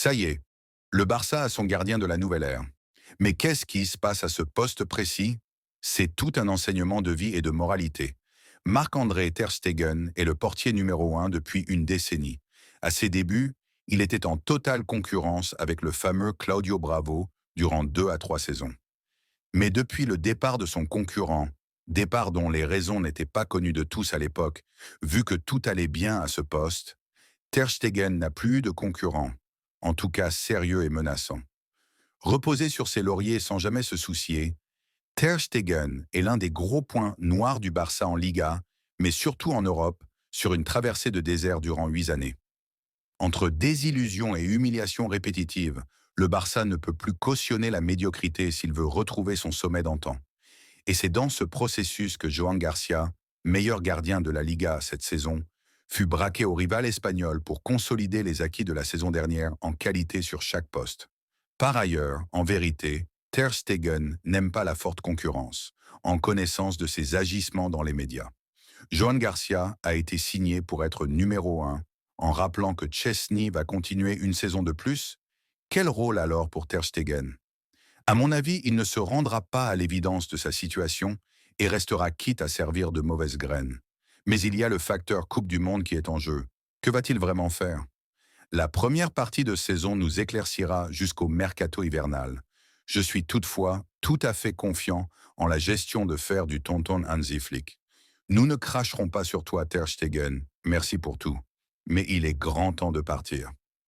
Ça y est, le Barça a son gardien de la nouvelle ère. Mais qu'est-ce qui se passe à ce poste précis? C'est tout un enseignement de vie et de moralité. Marc-André Ter Stegen est le portier numéro 1 depuis une décennie. À ses débuts, il était en totale concurrence avec le fameux Claudio Bravo durant 2 à 3 saisons. Mais depuis le départ de son concurrent, départ dont les raisons n'étaient pas connues de tous à l'époque, vu que tout allait bien à ce poste, Ter Stegen n'a plus eu de concurrent, en tout cas sérieux et menaçant. Reposer sur ses lauriers sans jamais se soucier, Ter Stegen est l'un des gros points noirs du Barça en Liga, mais surtout en Europe, sur une traversée de désert durant 8 années. Entre désillusion et humiliation répétitive, le Barça ne peut plus cautionner la médiocrité s'il veut retrouver son sommet d'antan. Et c'est dans ce processus que Joan Garcia, meilleur gardien de la Liga cette saison, fut braqué au rival espagnol pour consolider les acquis de la saison dernière en qualité sur chaque poste. Par ailleurs, en vérité, Ter Stegen n'aime pas la forte concurrence, en connaissance de ses agissements dans les médias. Joan Garcia a été signé pour être numéro 1, en rappelant que Chesney va continuer une saison de plus. Quel rôle alors pour Ter Stegen? À mon avis, il ne se rendra pas à l'évidence de sa situation et restera quitte à servir de mauvaise graine. Mais il y a le facteur Coupe du Monde qui est en jeu. Que va-t-il vraiment faire? La première partie de saison nous éclaircira jusqu'au mercato hivernal. Je suis toutefois tout à fait confiant en la gestion de fer du tonton Hansi Flick. Nous ne cracherons pas sur toi, Ter Stegen, merci pour tout. Mais il est grand temps de partir.